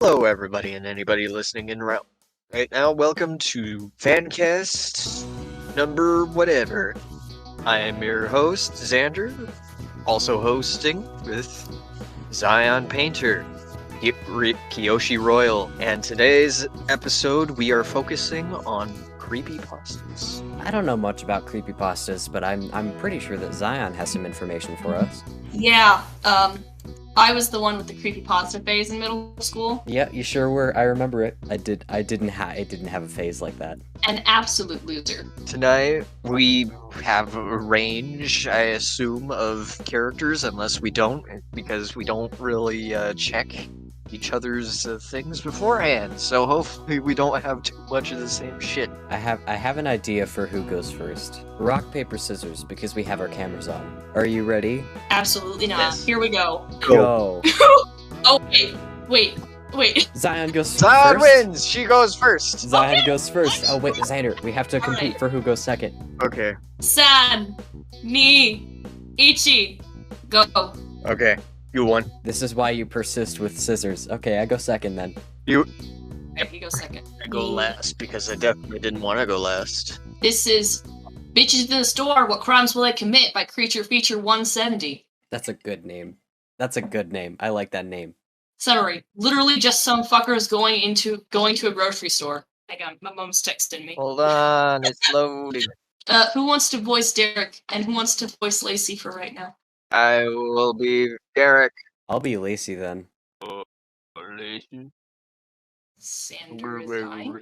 Hello, everybody and anybody listening in right now. Welcome to Fancast number whatever. I am your host, Xander, also hosting with Zion Painter, Kiyoshi Royal, and today's episode we are focusing on creepypastas. I don't know much about creepypastas, but I'm pretty sure that Zion has some information for us. Yeah, I was the one with the creepypasta phase in middle school. Yeah, you sure were. I remember it. I didn't have a phase like that. An absolute loser. Tonight we have a range, I assume, of characters, unless we don't, because we don't really check each other's things beforehand. So hopefully we don't have too much of the same shit. I have an idea for who goes first. Rock, paper, scissors, because we have our cameras on. Are you ready? Absolutely not. Yes. Here we go. Go. Oh, wait. Zion goes Zion first. wins! She goes first! Zion goes first. Oh wait, Xander, we have to compete Alright. for who goes second. Okay. San, ni, ichi, go. Okay. You won. This is why you persist with scissors. Okay, I go second then. Okay, you go second. I go last because I definitely didn't want to go last. This is Bitches in the Store, What Crimes Will I Commit by Creature Feature 170. That's a good name. That's a good name. I like that name. Summary. Literally just some fuckers going to a grocery store. Hang on, my mom's texting me. Hold on, it's loading. Who wants to voice Derek, and who wants to voice Lacey for right now? I will be Derek. I'll be Lacey then. Sander is dying.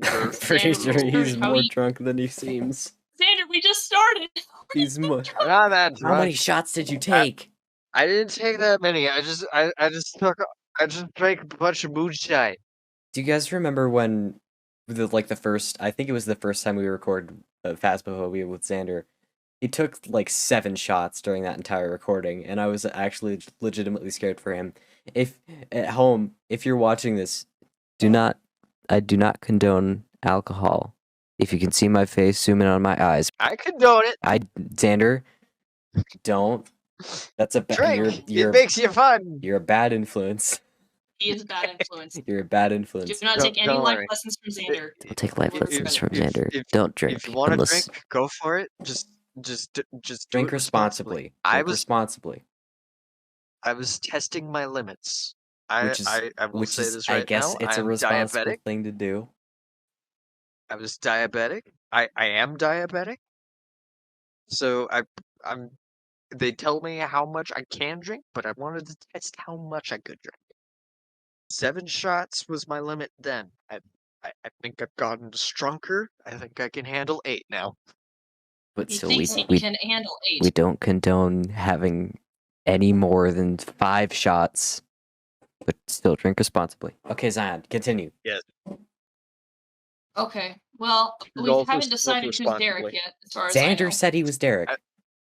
I'm pretty sure he's How more many- drunk than he seems. Sander, we just started! He's more. I'm not that How many drunk. shots did you take? I didn't take that many. I just drank a bunch of moonshine. Do you guys remember when the first? I think it was the first time we recorded Phasmophobia with Xander. He took like 7 shots during that entire recording, and I was actually legitimately scared for him. If at home, if you're watching this, I do not condone alcohol. If you can see my face, zoom in on my eyes. I condone it. Xander, don't. That's a bad. Drink. You're It makes you fun. You're a bad influence. He is a bad influence. You're a bad Do influence. not Don't- take any don't life worry. lessons from Xander. Don't take life If- lessons from if- Xander. if- Don't drink. If you want to unless- drink, go for it. Just do drink it responsibly. I Drink was responsibly. I was testing my limits. I will say this right I guess now. it's a I'm responsible diabetic. thing to do. I was diabetic. I am diabetic. So I'm. They tell me how much I can drink, but I wanted to test how much I could drink. 7 shots was my limit then. I think I've gotten stronger. I think I can handle 8 now. But He still, thinks he we can handle 8. we don't condone having any more than 5 shots. But still, drink responsibly. Okay, Zion, continue. Okay, well, Should we also haven't smoke decided who's Derek responsibly. yet, as far as I know. Xander said he was Derek. I-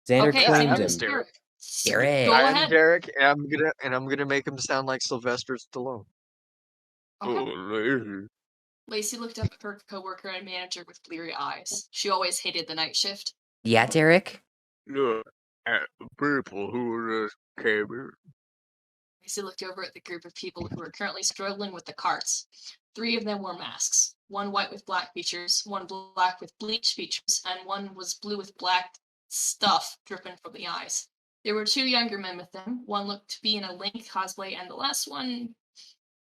Xander Okay, claimed Xander him. is Derek. Derek. Go I'm ahead. Derek, and I'm gonna make him sound like Sylvester Stallone. Okay. Lacey looked up at her coworker and manager with bleary eyes. She always hated the night shift. Yeah, Derek? Look at the people who just came in. Lacey looked over at the group of people who were currently struggling with the carts. 3 of them wore masks. One white with black features, one black with bleached features, and one was blue with black stuff dripping from the eyes. There were 2 younger men with them. One looked to be in a Link cosplay, and the last one...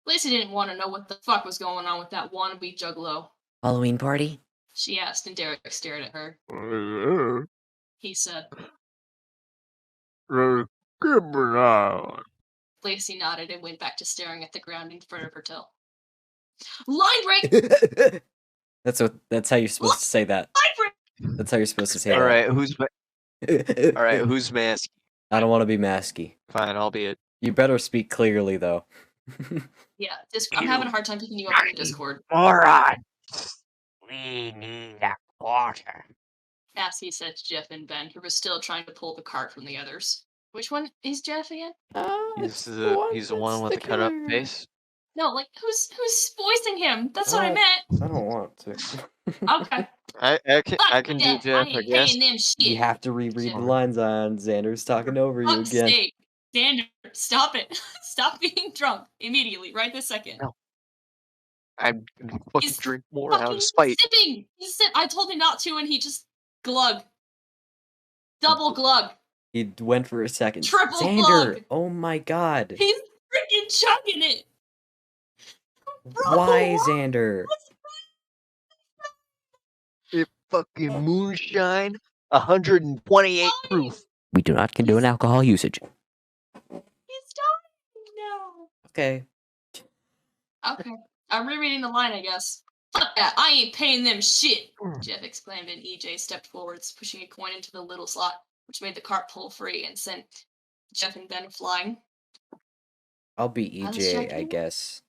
Lacey didn't want to know what the fuck was going on with that wannabe juggalo. Halloween party? She asked, and Derek stared at her. He said, Lacey nodded and went back to staring at the ground in front of her till. Line break! That's how you're supposed to say that. Line break! That's how you're supposed to say All that. right, all right, who's mask? I don't want to be masky. Fine, I'll be it. You better speak clearly, though. Yeah, I'm having a hard time picking you up on the Discord. Alright. We need a quarter. Cassie said to Jeff and Ben, who were still trying to pull the cart from the others. Which one is Jeff again? He's the one with the cut up face. No, like, who's voicing him? That's what I meant. I don't want to. Okay. I can do Jeff, I ain't guess. paying them shit. You have to reread Jeff. the lines on. Xander's talking over you Fuck's again. sake. Xander, stop it. stop being drunk immediately, right this second. No. I'm gonna fucking He's drink more out Fucking of spite. sipping. I told him not to, and he just glug. Double glug. He went for a second. Triple Xander! glug. Oh my god. He's freaking chugging it. Bro, Why, Xander? It fucking moonshine, 128 proof. We do not condone alcohol usage. He's dying now. Okay. Okay. I'm rereading the line, I guess. Fuck that. I ain't paying them shit, Jeff exclaimed, and EJ stepped forwards, pushing a coin into the little slot, which made the cart pull free and sent Jeff and Ben flying. I'll be I was EJ, I checking. guess.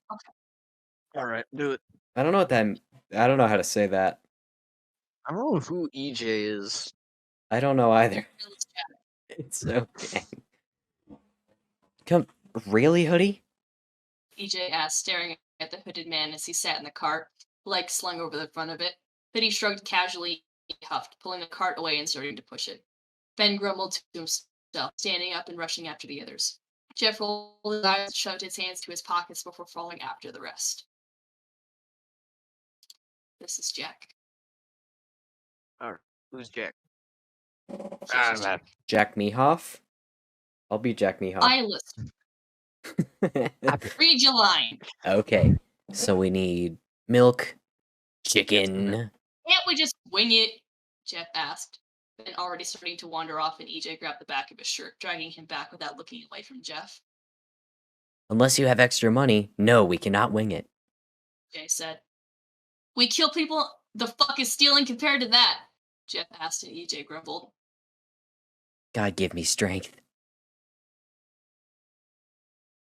All right, do it. I don't know what that... I don't know how to say that. I don't know who EJ is. I don't know either. It's okay. Come... Really, Hoodie? EJ asked, staring at the hooded man as he sat in the cart, legs slung over the front of it. Hoodie casually, huffed, pulling the cart away and starting to push it. Ben grumbled to himself, standing up and rushing after the others. Jeff rolled his eyes and shoved his hands to his pockets before falling after the rest. This is Jack. Alright, who's Jack? This is Jack. Jack Mehoff? I'll be Jack Mehoff. I listen. Read your line. Okay, so we need milk, chicken. Can't we just wing it? Jeff asked. Ben already starting to wander off, and EJ grabbed the back of his shirt, dragging him back without looking away from Jeff. Unless you have extra money, no, we cannot wing it. Jay said. We kill people, the fuck is stealing compared to that? Jeff asked, and EJ grumbled. God give me strength.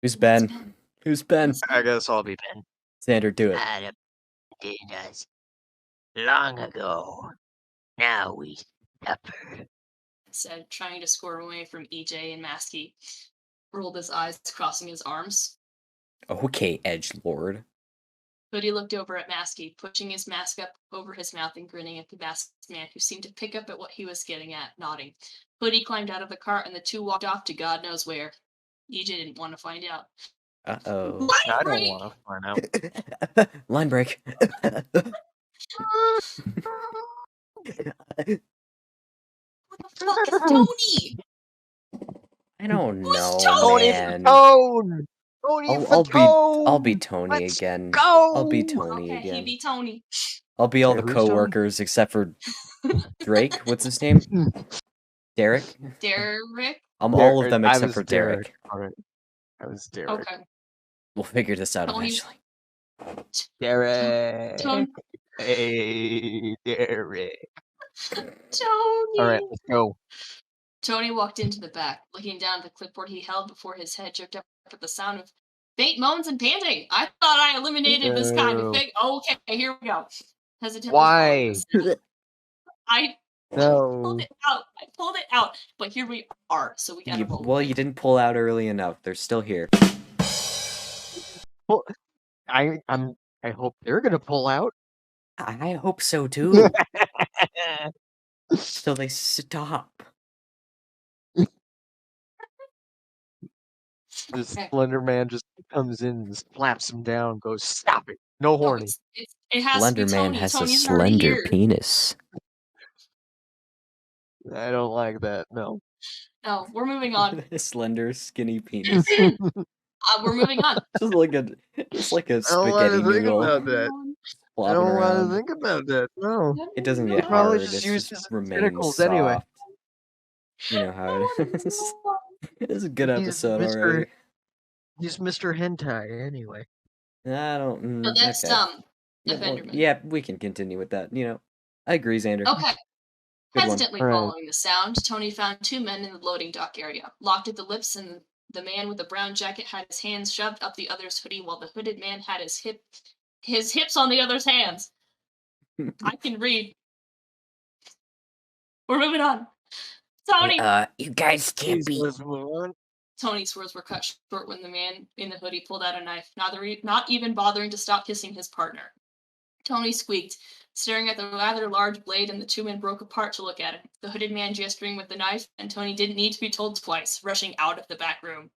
Who's Ben? Who's Ben? I guess I'll be Ben. Xander, do it. Had did us long ago. Now we suffer. Said, trying to squirm away from EJ and Maskey. Rolled his eyes, crossing his arms. Okay, edgelord. Hoodie looked over at Maskey, pushing his mask up over his mouth and grinning at the masked man, who seemed to pick up at what he was getting at, nodding. Hoodie climbed out of the cart, and the two walked off to God knows where. EJ didn't want to find out. Uh-oh. I don't want to find out. Line break. What the fuck is Tony? I don't Who's know, Tony? man. Tony! Tony I'll be Tony Let's again. go! I'll be Tony Okay, again. he be Tony. I'll be all Yeah, the who's Tony? co-workers except for Drake. What's his name? Derek? Derek? All of them except for Derek. Alright. I was Derek. Okay. We'll figure this out Tony- eventually. Derek! Tony. Hey, Derek. Tony! Alright, let's go. Tony walked into the back, looking down at the clipboard he held before his head jerked up at the sound of faint moans and panting. I thought I eliminated this kind of No. thing. Okay, here we go. Hesitantly Why? following the sound. I No. pulled it out. But here we are, so we gotta roll. Well, you didn't pull out early enough. They're still here. Well, I hope they're gonna pull out. I hope so too. So they stop. This Okay. Slender Man just comes in and slaps him down, goes, stop it. No No, horny. it has Slender to be Man Tony. has a Tony's already slender here. penis. I don't like that, no. No, we're moving on. Slender, skinny penis. We're moving on. just like a I don't spaghetti want to think noodle about that. I flopping don't want around. to think about that, no. It doesn't No, get Probably hard. just It use just his remains tentacles soft. anyway. You know how it is. It's a good He's episode Mr. already. He's Mr. Hentai, anyway. I don't. But that's okay. Yeah, well, Defenderman. yeah, we can continue with that. You know, I agree, Xander. Okay. Good one. Hesitantly Alright. following the sound, Tony found two men in the loading dock area, locked at the lips, and the man with the brown jacket had his hands shoved up the other's hoodie, while the hooded man had his hips on the other's hands. I can read. We're moving on. Tony! You guys can't be. Let's move on. Tony's words were cut short when the man in the hoodie pulled out a knife, not even bothering to stop kissing his partner. Tony squeaked, staring at the rather large blade, and the two men broke apart to look at it, the hooded man gesturing with the knife, and Tony didn't need to be told twice, rushing out of the back room.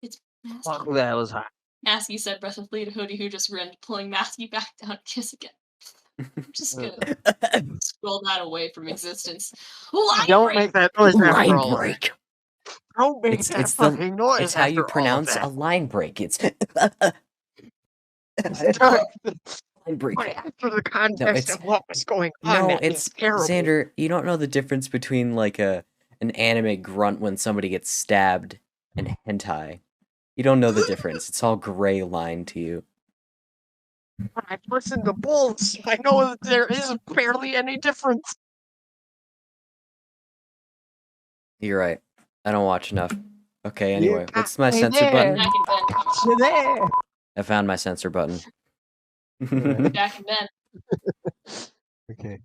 It's Masky. Fuck, that was hot. Masky said breathlessly to Hoodie, who just grinned, pulling Masky back down to kiss again. I'm just gonna scroll that away from existence. Line Don't break! make that noise after Line all of break. that. Don't make It's that it's the fucking noise it's how you after all of pronounce a that. line break. It's line break. But after the context it's- of what was going on, No, that is it's terrible. Xander. You don't know the difference between like an anime grunt when somebody gets stabbed and hentai. You don't know the difference. It's all gray line to you. I've listened to both, so I know that there is barely any difference. You're right. I don't watch enough. Okay, anyway, got what's my me censor there. button? Back and Ben. You there? I found my censor button. Back and Ben. Okay.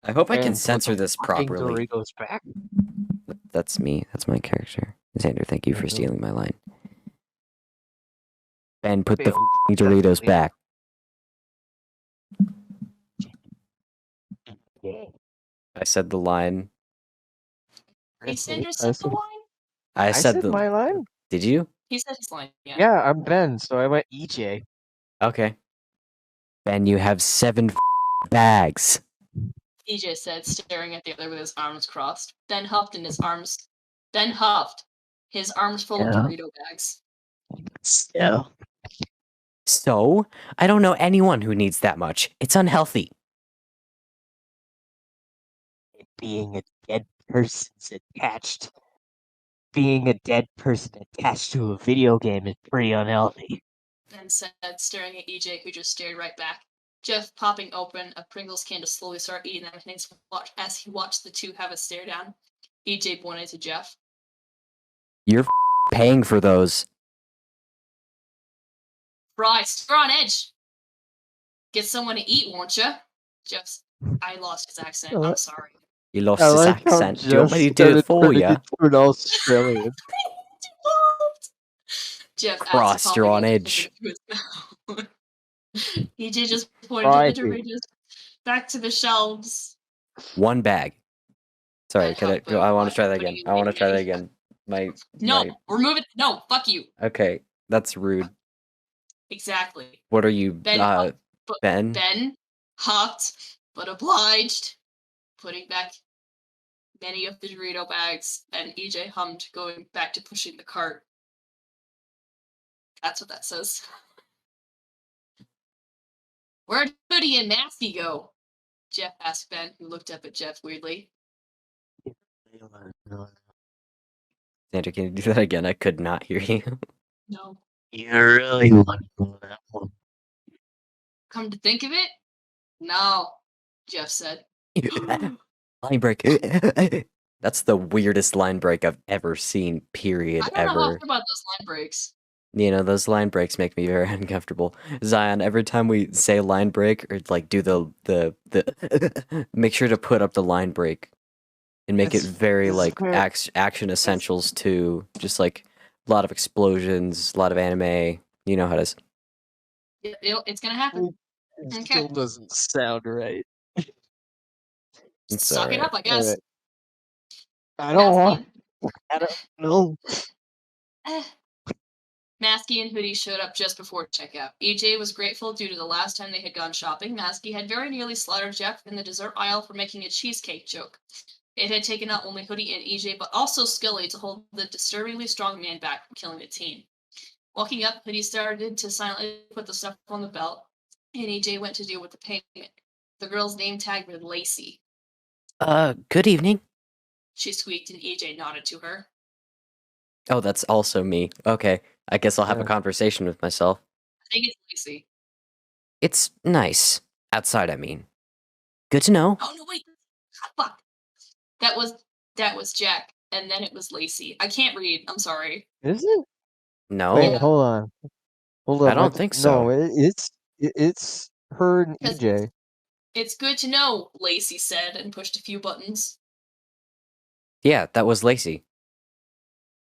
I hope I can And put censor the this fucking properly. Doritos back. That's me. That's my character. Xander, thank you for stealing my line. Ben, put the Failed, f***ing Doritos definitely. back. Yeah. I said the line. He said the line? I said the. my line. Did you? He said his line, yeah. Yeah, I'm Ben, so I went EJ. Okay. Ben, you have 7 bags. EJ said, staring at the other with his arms crossed. Ben huffed in his arms. Ben huffed, his arms full of Yeah. Dorito bags. Yeah. So, I don't know anyone who needs that much. It's unhealthy. Being a dead person's attached. Being a dead person attached to a video game is pretty unhealthy. Ben said, staring at EJ, who just stared right back. Jeff popping open a Pringles can to slowly start eating them as he watched the two have a stare down. EJ pointed to Jeff. You're paying for those. Bryce, you're on edge. Get someone to eat, won't you? Jeff's. I lost his accent. I'm sorry. You lost his accent. Do you want me to do it for you? An Australian. Jeff Cross, asked, you're on popping edge. into his mouth. EJ just pointed the Doritos back to the shelves. 1 bag. Sorry, And can I huffed go? I want to try that putting again. it I want to in try that the- again. No, remove it. No, fuck you. Okay, that's rude. Exactly. What are you, Ben, Ben? Ben huffed, but obliged, putting back many of the Dorito bags, and EJ hummed, going back to pushing the cart. That's what that says. Where'd Hoodie and Nasty go? Jeff asked Ben, who looked up at Jeff weirdly. Xander, can you do that again? I could not hear you. No. You really want to go that one. Come to think of it? No, Jeff said. Line break. That's the weirdest line break I've ever seen, period, I don't know how I ever. feel about those line breaks. You know, those line breaks make me very uncomfortable. Zion, every time we say line break or like do the make sure to put up the line break and make it very like action essentials too. Just like a lot of explosions, a lot of anime. You know how it is. It's gonna happen. It Okay. still doesn't sound right. It's Suck it alright. up, I guess. Alright. I don't want. Masky I don't know. Masky and Hoodie showed up just before checkout. EJ was grateful due to the last time they had gone shopping. Masky had very nearly slaughtered Jeff in the dessert aisle for making a cheesecake joke. It had taken out only Hoodie and EJ, but also Skilly to hold the disturbingly strong man back from killing the teen. Walking up, Hoodie started to silently put the stuff on the belt, and EJ went to deal with the payment. The girl's name tag read Lacey. Good evening. She squeaked, and EJ nodded to her. Oh, that's also me. Okay, I guess I'll have a Yeah. conversation with myself. I think it's Lacey. It's nice. Outside, I mean. Good to know. Oh no, wait. Fuck. That was Jack, and then it was Lacey. I can't read. I'm sorry. Is it? No, Wait, Yeah. hold on. Hold on. I don't think so. No, it's her and Because EJ. It's good to know, Lacey said, and pushed a few buttons. Yeah, that was Lacey.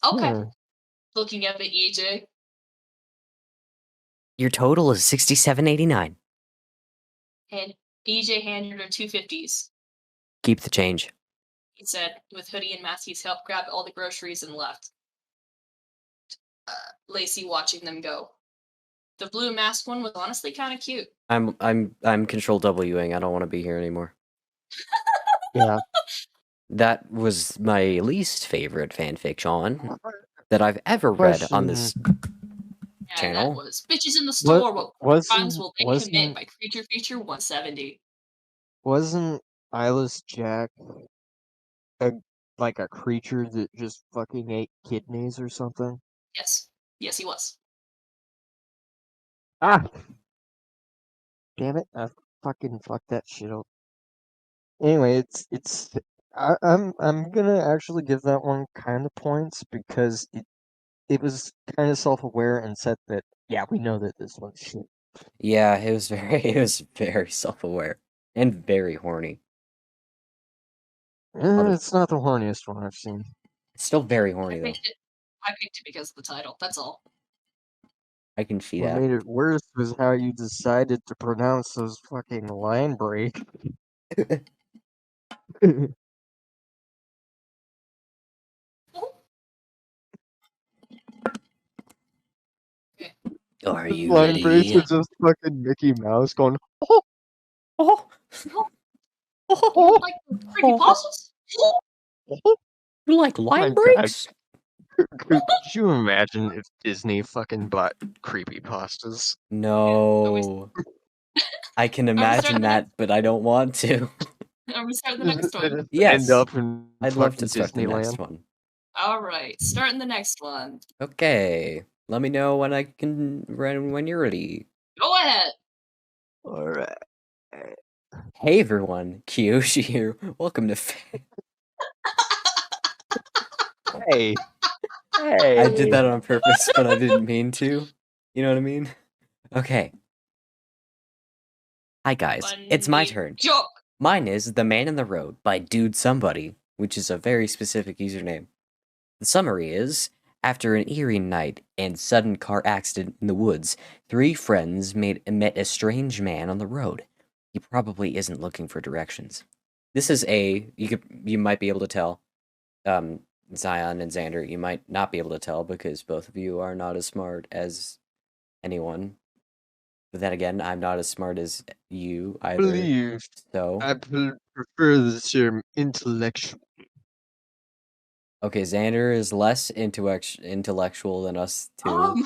Okay. Hmm. Looking up at EJ. Your total is $67.89. And EJ handed her 250s. Keep the change. He said, with Hoodie and Matthew's help, grabbed all the groceries and left. Lacey watching them go. The blue mask one was honestly kind of cute. I'm control Wing. I don't want to be here anymore. Yeah. That was my least favorite fanfiction that I've ever read on this And channel. that was Bitches in the Store, what crimes will they commit wasn't by Creature Feature 170. wasn't Eyeless Jack like a creature that just fucking ate kidneys or something? Yes. Yes, he was. Ah, damn it! I fucking fucked that shit up. Anyway, I'm gonna actually give that one kind of points because it was kind of self-aware and said that, yeah, we know that this one's shit. Yeah, it was very self-aware and very horny. It's not the horniest one I've seen. It's still very horny though. I picked it because of the title. That's all. I can see What that. made it worse was how you decided to pronounce those fucking line breaks. Are you Line breaks ready? are just fucking Mickey Mouse going, oh, Oh, You like creepypastas? you like my line God. breaks? Could you imagine if Disney fucking bought creepypastas? No. I can imagine that, but I don't want to. Are we starting the next one? Yes. End up in I'd love to fucking start the next Disneyland. one. Alright, starting the next one. Okay. Let me know when I can when you're ready. Go ahead. Alright. Hey everyone, Kiyoshi here. Welcome to Hey. Hey. I did that on purpose, but I didn't mean to. You know what I mean? Okay. Hi guys, it's my turn. Joke. Mine is The Man in the Road by DudeSomebody, which is a very specific username. The summary is, after an eerie night and sudden car accident in the woods, 3 friends met a strange man on the road. He probably isn't looking for directions. This is you might be able to tell, Zion and Xander, you might not be able to tell because both of you are not as smart as anyone. But then again, I'm not as smart as you either. Believe. So I prefer the term intellectual. okay, Xander is less intellectual than us two,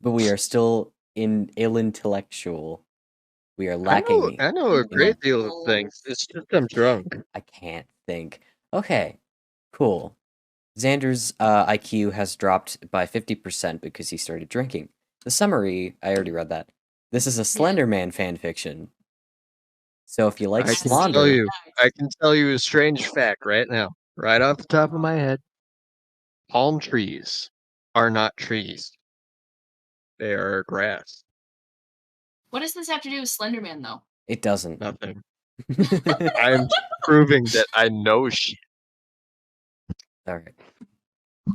but we are still ill-intellectual. We are lacking. I know a great deal of things. It's just I'm drunk. I can't think. Okay, cool. Xander's IQ has dropped by 50% because he started drinking. The summary, I already read that. This is a Slender Man fanfiction. So if you like I can Slaughter, I can tell you a strange fact right now, right off the top of my head. Palm trees are not trees. They are grass. What does this have to do with Slenderman, though? it doesn't. Nothing. I'm proving that I know shit. Alright.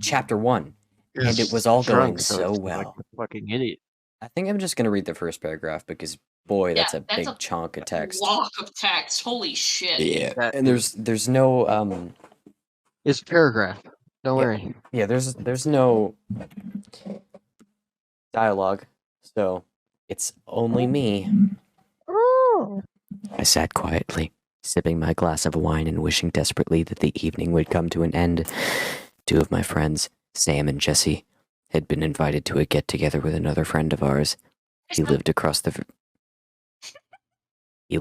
Chapter 1. And it It's was all drunk, going so so it's well. like a fucking idiot. I think I'm just gonna read the first paragraph because, boy, that's a big chunk of text. Block of text. Holy shit. Yeah, That and there's no It's a paragraph. Don't Yeah. worry. yeah there's no dialogue, so it's only me. I sat quietly, sipping my glass of wine and wishing desperately that the evening would come to an end. 2 of my friends, Sam and Jesse, had been invited to a get-together with another friend of ours. He lived across the... He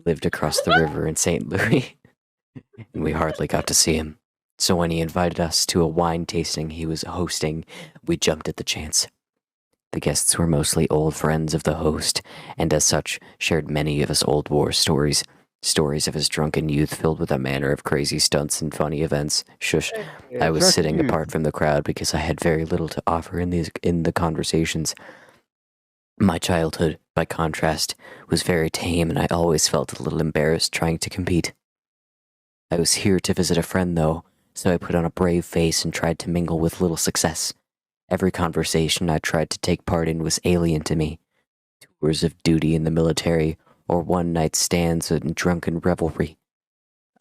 lived across the river in St. Louis, and we hardly got to see him. So when he invited us to a wine tasting he was hosting, we jumped at the chance. The guests were mostly old friends of the host, and as such, shared many of his old war stories. Stories of his drunken youth filled with a manner of crazy stunts and funny events. Shush. I was sitting apart from the crowd because I had very little to offer in the conversations. My childhood, by contrast, was very tame, and I always felt a little embarrassed trying to compete. I was here to visit a friend, though, so I put on a brave face and tried to mingle with little success. Every conversation I tried to take part in was alien to me. Tours of duty in the military, or one-night stands and drunken revelry.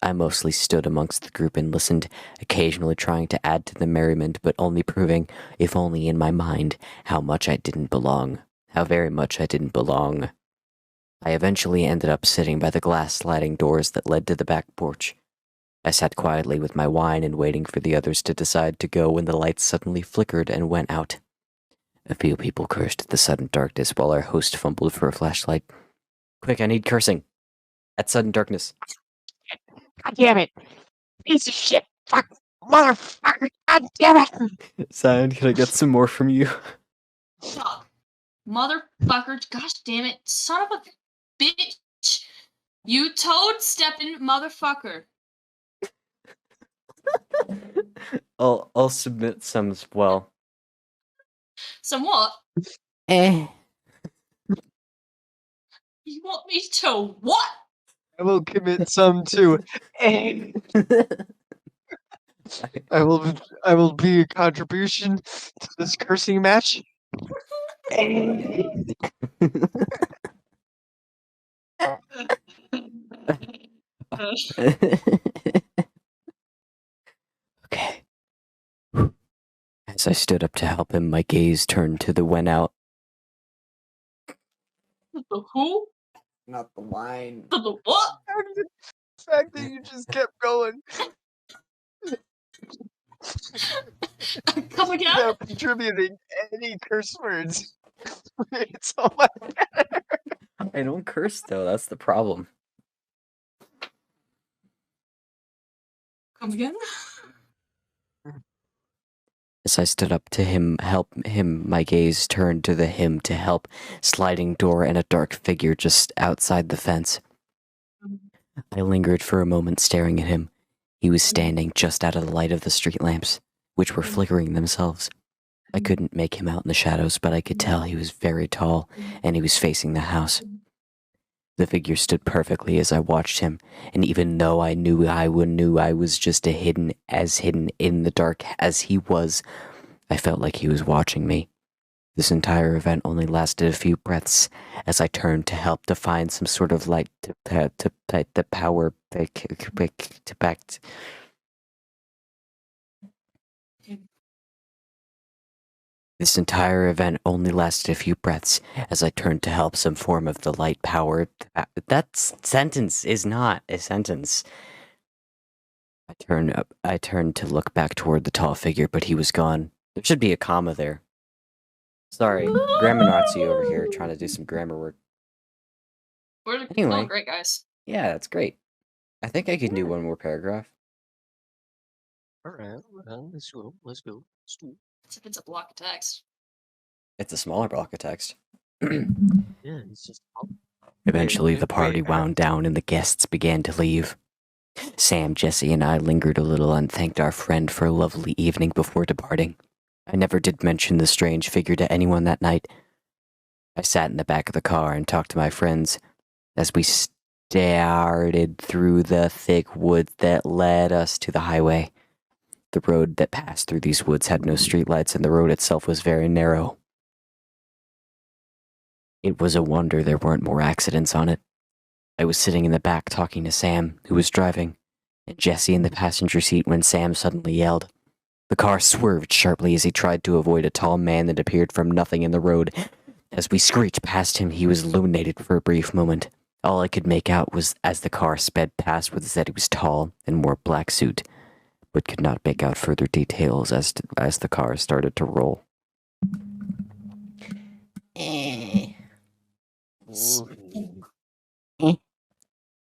I mostly stood amongst the group and listened, occasionally trying to add to the merriment, but only proving, if only in my mind, how much I didn't belong. How very much I didn't belong. I eventually ended up sitting by the glass sliding doors that led to the back porch. I sat quietly with my wine and waiting for the others to decide to go when the lights suddenly flickered and went out. A few people cursed at the sudden darkness while our host fumbled for a flashlight. Quick, I need cursing. At sudden darkness. God damn it! Piece of shit! Fuck! Motherfucker! God damn it! Zion, can I get some more from you? Fuck. Motherfucker. Gosh damn it. Son of a bitch. You toad stepping motherfucker. I'll submit some as well. Somewhat. Eh. You want me to what? I will commit some too. I will be a contribution to this cursing match. Okay. As I stood up to help him, my gaze turned to the went out. The who? Not the wine. The what? The fact that you just kept going Come again? without contributing any curse words. It's so much better. I don't curse though, that's the problem. Come again? As I stood up to help him, my gaze turned to the him to help sliding door and a dark figure just outside the fence. I lingered for a moment staring at him. He was standing just out of the light of the street lamps, which were flickering themselves. I couldn't make him out in the shadows, but I could tell he was very tall, and he was facing the house. The figure stood perfectly as I watched him, and even though I knew I was just hidden in the dark as he was, I felt like he was watching me. This entire event only lasted a few breaths as I turned to help to find some sort of light to power back. This entire event only lasted a few breaths as I turned to help some form of the light power. That sentence is not a sentence. I turned to look back toward the tall figure, but he was gone. There should be a comma there. Sorry, grammar Nazi over here trying to do some grammar work. We're Anyway. doing great, guys. Yeah, that's great. I think I can do one more paragraph. Alright, well, let's go. Let's go. Except it's a block of text. It's a smaller block of text. Yeah, it's just. Eventually, the party wait, wound down and the guests began to leave. Sam, Jesse, and I lingered a little and thanked our friend for a lovely evening before departing. I never did mention the strange figure to anyone that night. I sat in the back of the car and talked to my friends as we started through the thick woods that led us to the highway. The road that passed through these woods had no streetlights, and the road itself was very narrow. It was a wonder there weren't more accidents on it. I was sitting in the back talking to Sam, who was driving, and Jesse in the passenger seat when Sam suddenly yelled. The car swerved sharply as he tried to avoid a tall man that appeared from nothing in the road. As we screeched past him, he was illuminated for a brief moment. All I could make out was as the car sped past was that he was tall and wore a black suit, but could not make out further details as the car started to roll.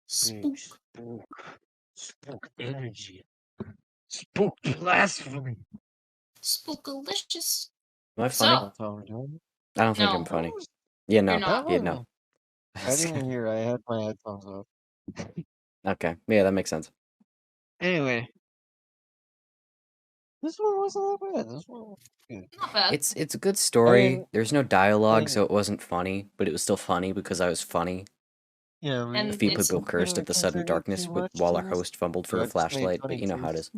Spook. Spook energy. Spook blasphemy. Spookalicious. Am I So- funny? That's all we're doing. I don't think No. I'm funny. Yeah, no. You're not. Yeah, no. I didn't hear. I had my headphones off. Okay, yeah, that makes sense. Anyway, this one wasn't that bad. This one was good. Not bad. It's a good story. mean- There's no dialogue, I- so it wasn't funny, but it was still funny because I was funny. Yeah, And A few it's- people cursed at the sudden contribute darkness too much while to our this. host fumbled for I a just made flashlight, but funny you know how it is.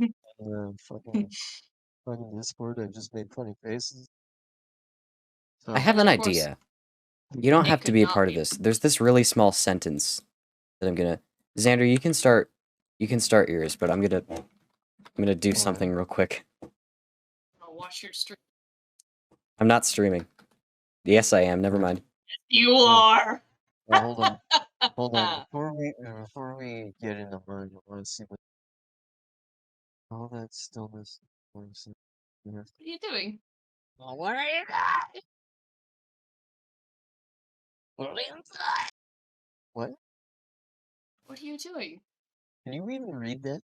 Fucking Discord. I just made funny faces. So, I have And an of course, idea. You don't it have to could be a not part of be. this. There's this really small sentence that I'm gonna... Xander, you can start You can start yours, but I'm gonna do something real quick. I'll watch your stream. I'm not streaming. Yes, I am. Never mind. You are. Well, hold on. Hold on. Before we get into mine, I want to see what all that stillness. What are you doing? What are you doing? What? What are you doing? Can you even read that?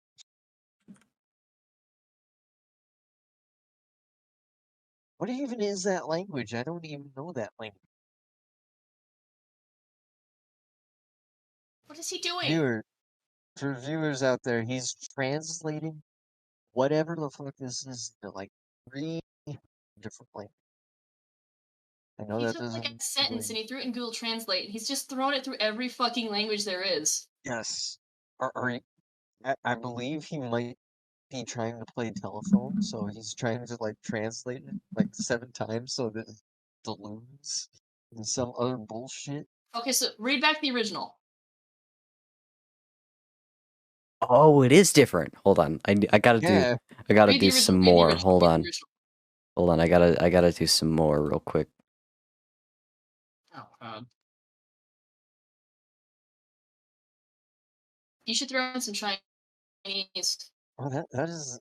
What even is that language? I don't even know that language. What is he doing? For viewers out there, he's translating whatever the fuck this is into like 3 different languages. I know He that took like a doesn't sentence and really... he threw it in Google Translate. He's just thrown it through every fucking language there is. Yes. I believe he might be trying to play telephone, so he's trying to like translate it like 7 times so that it dilutes and some other bullshit. Okay, so read back the original. Oh, it is different. Hold on. I gotta Yeah. do Read the some original, read the more. original, Hold read the on. original. Hold on. I gotta do some more real quick. Oh, you should throw in some Chinese. Oh, that is...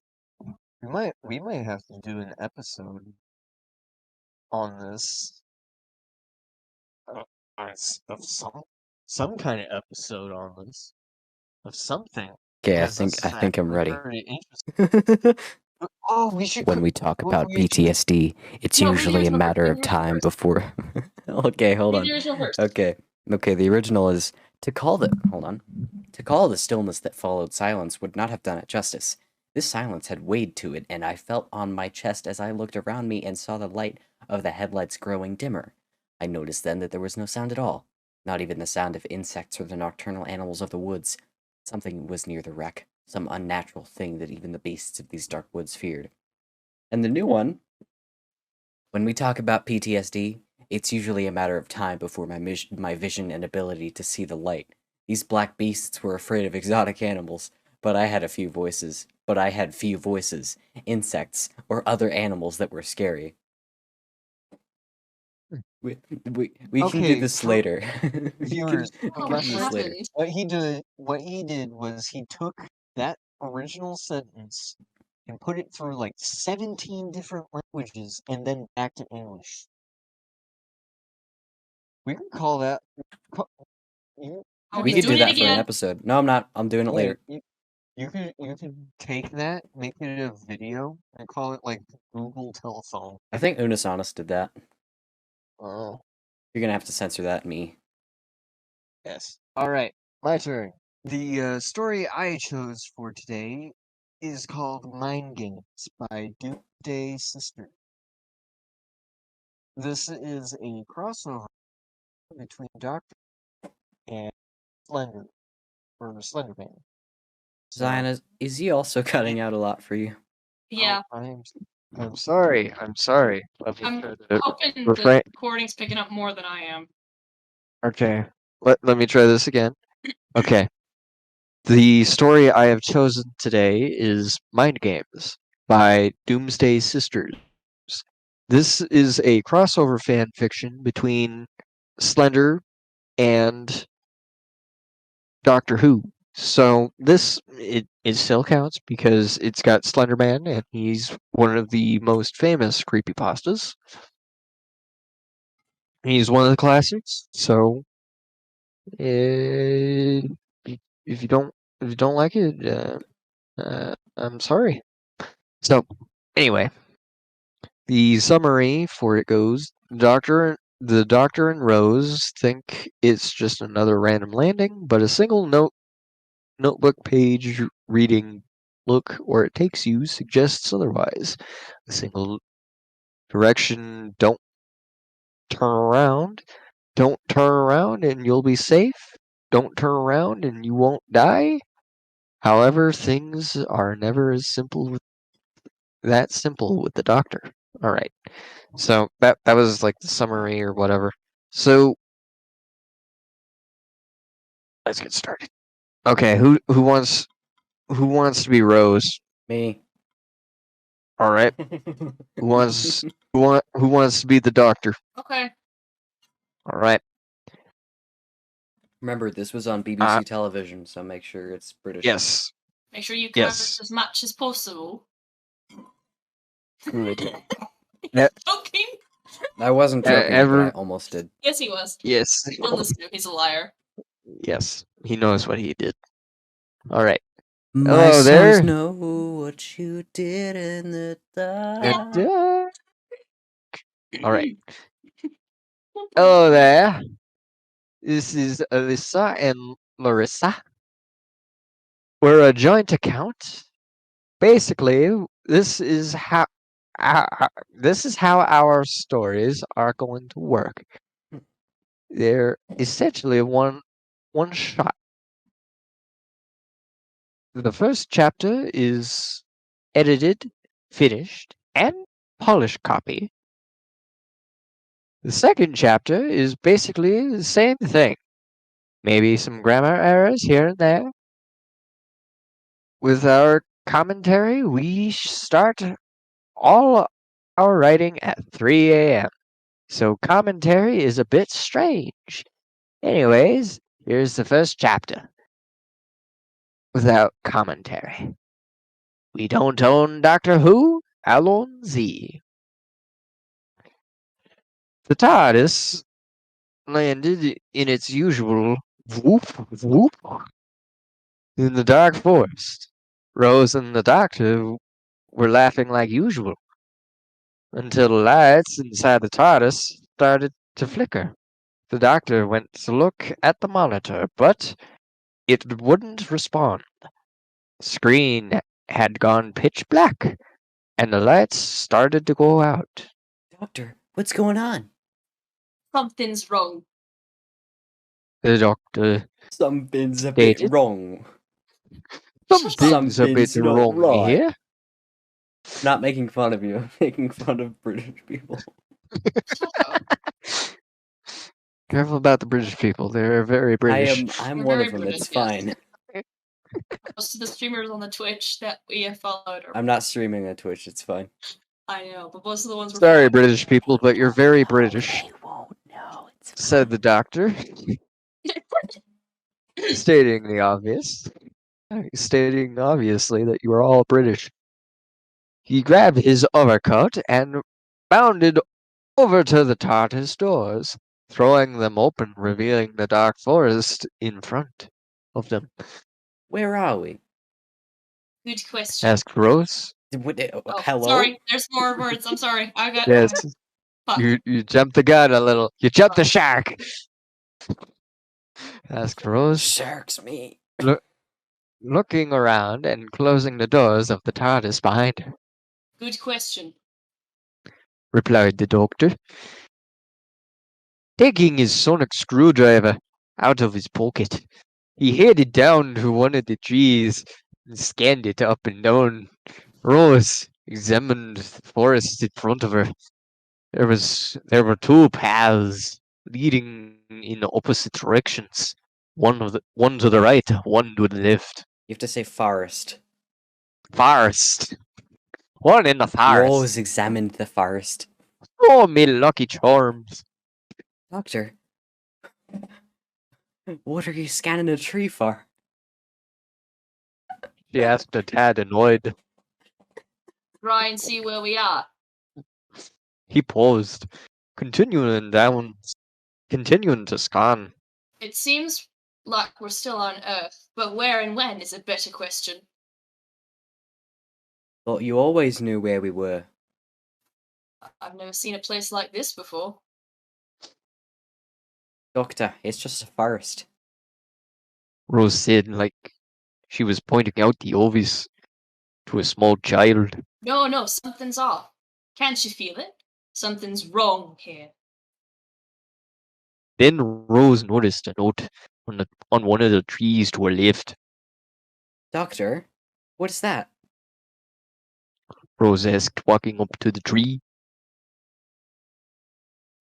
We might have to do an episode on this. Of some kind of episode on this. Of something. Okay, Because this is I think I'm actually ready. pretty interesting. Oh, we should... When we talk about we should- PTSD, it's No, read the usually a original first, matter read of the original time first. before. Okay, hold Read on. the original first. Okay, the original is to call the stillness that followed silence would not have done it justice. This silence had weight to it, and I felt on my chest as I looked around me and saw the light of the headlights growing dimmer. I noticed then that there was no sound at all, not even the sound of insects or the nocturnal animals of the woods. Something was near the wreck, some unnatural thing that even the beasts of these dark woods feared. And the new one, when we talk about PTSD, it's usually a matter of time before my vision and ability to see the light. These black beasts were afraid of exotic animals, but I had few voices, insects, or other animals that were scary. We can do Okay, this for later. viewers, We Oh, can what do this later. happened? what he did was he took that original sentence and put it through like 17 different languages and then back to English. We can call that... You, Oh, We he's could do doing it that for an again. episode. No, I'm not. I'm doing it later. you could take that, make it a video, and call it like Google Telephone. I think Unisonus did that. Oh, You're gonna have to censor that, me. yes. All right, my turn. The story I chose for today is called Mind Games by Doomsday Sister. This is a crossover between Doctor and Slender, or Slenderman. So, Zion, is he also cutting out a lot for you? Yeah, I'm sorry. I'm sorry. Let me I'm try to hoping the refrain. recording's picking up more than I am. Okay. Let me try this again. Okay. The story I have chosen today is Mind Games by Doomsday Sisters. This is a crossover fan fiction between Slender and Doctor Who. So it still counts because it's got Slenderman and he's one of the most famous creepypastas. He's one of the classics. So if you don't like it, I'm sorry. So anyway, the summary for it goes: the Doctor and Rose think it's just another random landing, but a single notebook page reading "Look where it takes you" suggests otherwise. A single direction: don't turn around. Don't turn around and you'll be safe. Don't turn around and you won't die. However, things are never as simple with the Doctor. All right. So that was like the summary or whatever. So let's get started. Okay, who wants Who wants to be Rose? Me. All right. Who wants to be the doctor? Okay. All right. Remember, this was on BBC television, so make sure it's British. Yes. Make sure you Yes. count as much as possible. Good. Joking. I wasn't joking, but I almost did. Yes, he was. Yes. Don't listen to him. He's a liar. Yes. He knows what he did. All right. My Hello sons there. know what you did in the dark. All right. Hello there. This is Alyssa and Larissa. We're a joint account. Basically, this is how our stories are going to work. They're essentially one shot. The first chapter is edited, finished, and polished copy. The second chapter is basically the same thing. Maybe some grammar errors here and there. With our commentary, we start all our writing at 3 a.m. So commentary is a bit strange. Anyways, here's the first chapter. Without commentary. We don't own Doctor Who, Alon Z. The TARDIS landed in its usual whoop whoop in the dark forest. Rose and the Doctor were laughing like usual until the lights inside the TARDIS started to flicker. The Doctor went to look at the monitor, but it wouldn't respond. The screen had gone pitch black, and the lights started to go out. Doctor, what's going on? Something's wrong. The Doctor Something's a bit stated, wrong. Something's a bit Something's not wrong right. here. Not making fun of you, I'm making fun of British people. Shut up. Careful about the British people. They're very British. I'm We're one very of them, British, it's yes. fine. Most of the streamers on the Twitch that we have followed are. I'm not streaming on Twitch, it's fine. I know, but most of the ones we're Sorry, following- British people, but you're very British, They won't know, it's said the Doctor, stating the obvious. Stating obviously that you are all British. He grabbed his overcoat and bounded over to the TARDIS doors, throwing them open, revealing the dark forest in front of them. Where are we? Good question. Asked Rose. Oh, hello? sorry, there's more words. I'm sorry. I got. Yes, Fuck. you jumped the gun a little. You jumped the shark. Asked Rose, Sharks me. looking around and closing the doors of the TARDIS behind her. Good question. Replied the Doctor, taking his sonic screwdriver out of his pocket. He headed down to one of the trees and scanned it up and down. Rose examined the forest in front of her. There were two paths leading in opposite directions. One to the right, one to the left. You have to say forest. Forest. One in the forest. Rose examined the forest. Oh, me lucky charms. Doctor, what are you scanning a tree for? She asked, a tad annoyed. Try and see where we are. He paused, continuing to scan. It seems like we're still on Earth, but where and when is a better question. Thought you always knew where we were. I've never seen a place like this before. Doctor, it's just a forest. Rose said, like she was pointing out the obvious to a small child. No, something's off. Can't you feel it? Something's wrong here. Then Rose noticed a note on one of the trees to her left. Doctor, what is that? Rose asked, walking up to the tree.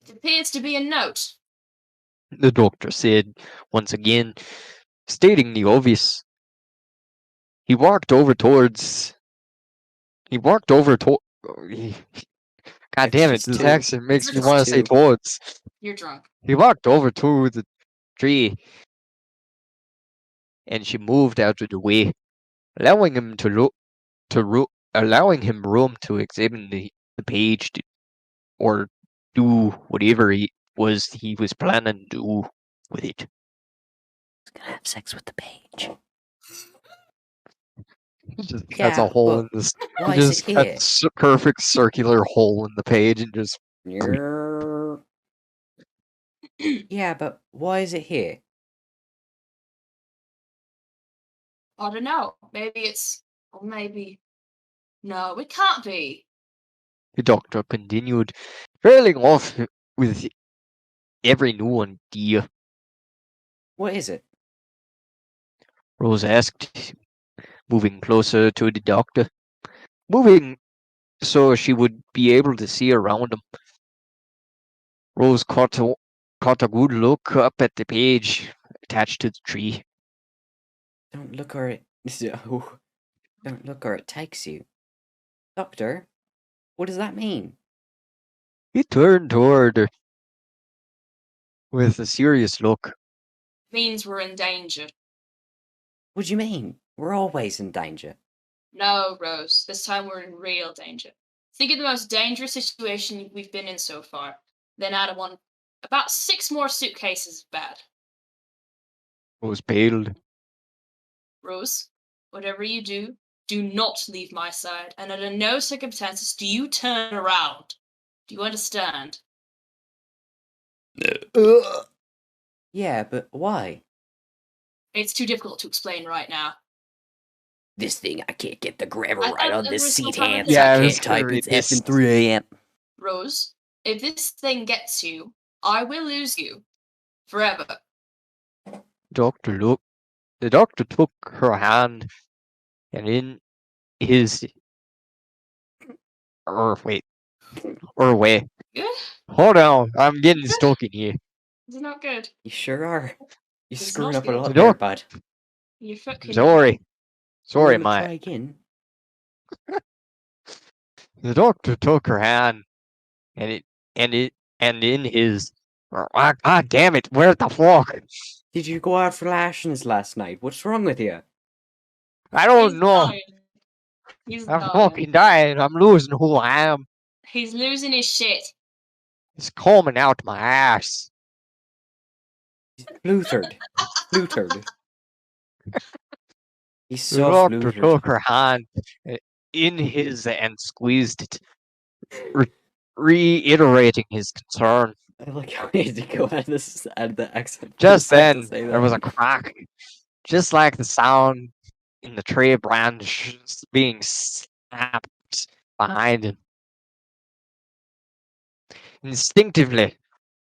It appears to be a note. The Doctor said, once again, stating the obvious. He walked over towards. He walked over to. God damn it! It's This two. accent makes me It's want to say two. towards. You're drunk. He walked over to the tree, and she moved out of the way, allowing him allowing him room to examine the page or do whatever he was planning to do with it. He's gonna have sex with the page. He just cuts a Yeah, hole but in this. He why is just it cuts a perfect circular hole in the page and just. here? Yeah, but why is it here? I don't know. Maybe it's. Or maybe. No, it can't be. The doctor continued, trailing off with every new idea. What is it? Rose asked, moving closer to the doctor, moving so she would be able to see around him. Rose caught a good look up at the page attached to the tree. Don't look or it. Don't look or it takes you. Doctor, what does that mean? He turned toward her with a serious look. Means we're in danger. What do you mean? We're always in danger. No, Rose. This time we're in real danger. Think of the most dangerous situation we've been in so far. Then add one. About 6 more suitcases of bad. Rose paled. Rose, whatever you do, do not leave my side, and under no circumstances do you turn around. Do you understand? Yeah, but why? It's too difficult to explain right now. This thing, I can't get the grammar I right thought on there this was seat some kind of hands. thing. Yeah, I I was can't gonna type. read It's this. effing 3 a.m. Rose, if this thing gets you, I will lose you. Forever. The doctor took her hand, and in his way. Good? Hold on, I'm getting stuck in here. Is it not good? You sure are. You're It's screwing not up a good. lot No. there, bud. You're fucking. Sorry, Let me mate. try again. The doctor took her hand, and in his. Ah, God damn it! Where's the fuck? Did you go out for lashings last night? What's wrong with you? I don't He's know. dying. He's I'm dying. fucking dying. I'm losing who I am. He's losing his shit. It's coming out my ass. He's flutered. Flutered. He's The so doctor flutered. took her hand in his and squeezed it, reiterating his concern. I like how he had to go out of the accent. Just to then, say there was a that. crack, just like the sound in the tree branch being snapped behind him. Instinctively,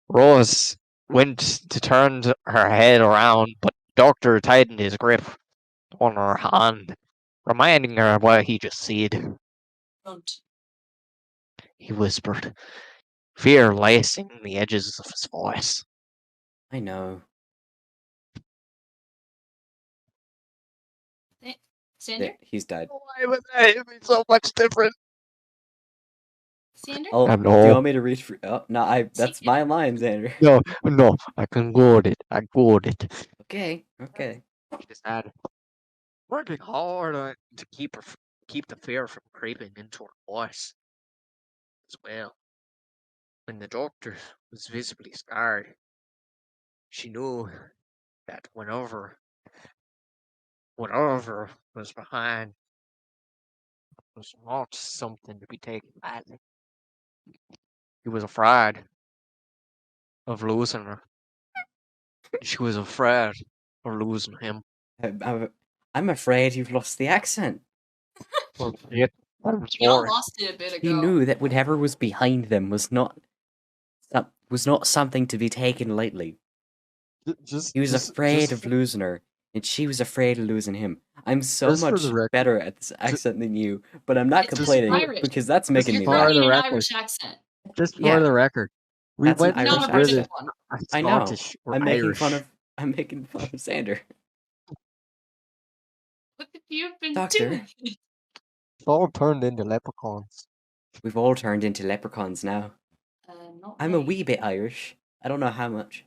Rose went to turn her head around, but the doctor tightened his grip on her hand, reminding her of what he just said. Don't. He whispered, fear lacing the edges of his voice. I know. Sander? There, he's died. Why would that hit me so much different? Sander? Oh, I'm do you no. want me to reach for... Oh, no, that's my line, Xander. No, I can got it. I got it. Okay. Just had working hard to keep the fear from creeping into her voice as well. When the doctor was visibly scarred, she knew that whatever was behind was not something to be taken lightly. He was afraid of losing her. She was afraid of losing him. I'm afraid you've lost the accent. Oh, shit. I'm Y'all sorry. lost it a bit ago. He knew that whatever was behind them was not something to be taken lightly. He was afraid of losing her, and she was afraid of losing him. I'm so Just for much the record- better at this accent than you, but I'm not It's complaining Irish. because that's making You're me for laugh. trying the an record. Irish accent. Just for Yeah. the record, we That's an went Irish Not a from British accent. one. I know. Scottish or I'm Irish. making fun of Xander. What have you been Doctor. doing? It's all turned into leprechauns. We've all turned into leprechauns now. Not I'm a me. wee bit Irish. I don't know how much.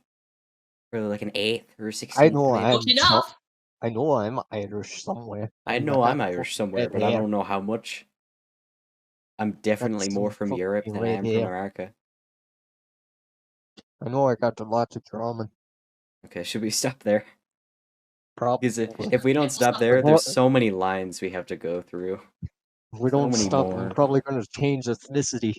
For like an 8th or 16th. I know maybe. I'm Close enough. I know I'm Irish somewhere. I You know got I'm that Irish fucking somewhere, red but I hair. don't know how much. I'm definitely Got more some from Europe fucking than I red am from hair. America. I know I got a lot of German. Okay, should we stop there? Probably. Because if we Yeah, don't we'll stop stop there, there. there's so many lines we have to go through. If we so don't many stop, more. I'm probably going to change ethnicity.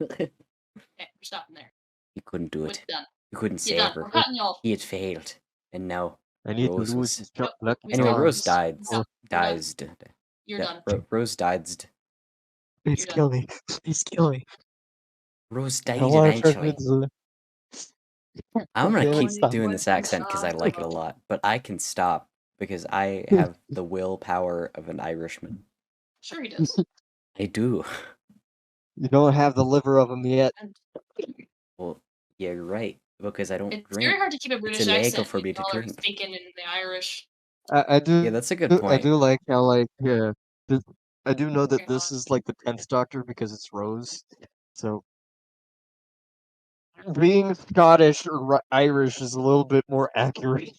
Okay, we're stopping there. You couldn't do We're it. done. You couldn't You're save done. her. We're cutting you off. He had failed, and now I need Rose to was- lose Nope, lucky we anyway. stopped. Rose died. Stop. We're done. You're done. Rose died. Please You're kill me. Please kill me. Rose I died want to turn eventually. into I'm gonna Okay, keep stop. doing this accent because I like it a lot, but I can stop because I have the willpower of an Irishman. Sure he does. I do. You don't have the liver of them yet. Well, yeah, you're right. Because I don't It's drink. very hard to keep a British illegal accent for me with to all our drink. speaking in the Irish. I do. Yeah, that's a good I point. do like how I do know that Okay, this is like the 10th Doctor because it's Rose. So being Scottish or Irish is a little bit more accurate.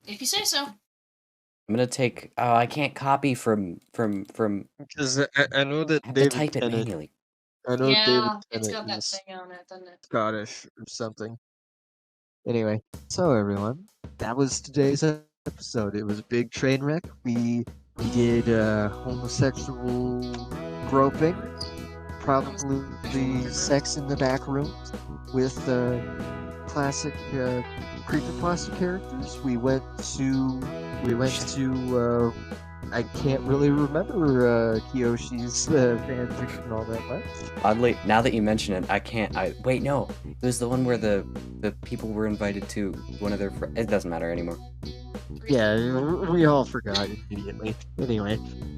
If you say so. I'm gonna take. Oh, I can't copy from. Because I know that I have to David type it Tennant. manually. I know Yeah, David it's Tennant got that is thing on it, doesn't it? Scottish or something. Anyway, so everyone, that was today's episode. It was a big train wreck. We did homosexual groping, probably sex in the back room with classic creepypasta characters. We went to I can't really remember Kiyoshi's fanfic and all that much. Oddly, now that you mention it, I can't. Wait, no. It was the one where the people were invited to one of their. It doesn't matter anymore. Yeah, we all forgot immediately. Anyway,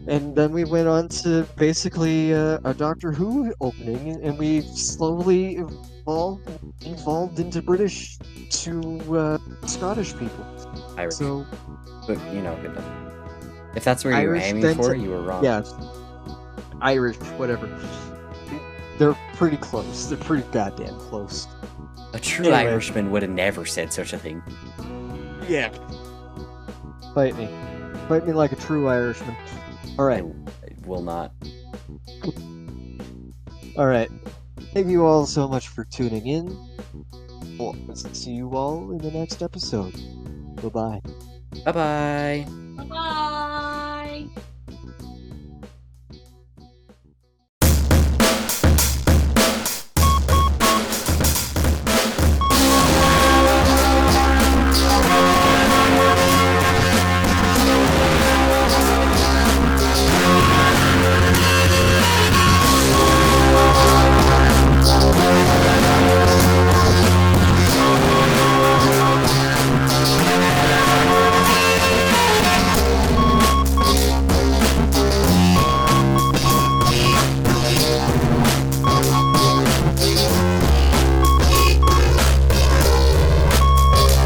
and then we went on to basically a Doctor Who opening, and we slowly evolved into British to Scottish people. Irish. So, But you know, good enough. If that's where you were Irish, aiming then for, to- you were wrong. yeah, Irish, whatever. They're pretty close. They're pretty goddamn close. A true Anyway. Irishman would have never said such a thing. Yeah. Fight me. Fight me like a true Irishman. Alright. I will not. Alright. Thank you all so much for tuning in. Well, see you all in the next episode. Bye-bye. Bye bye.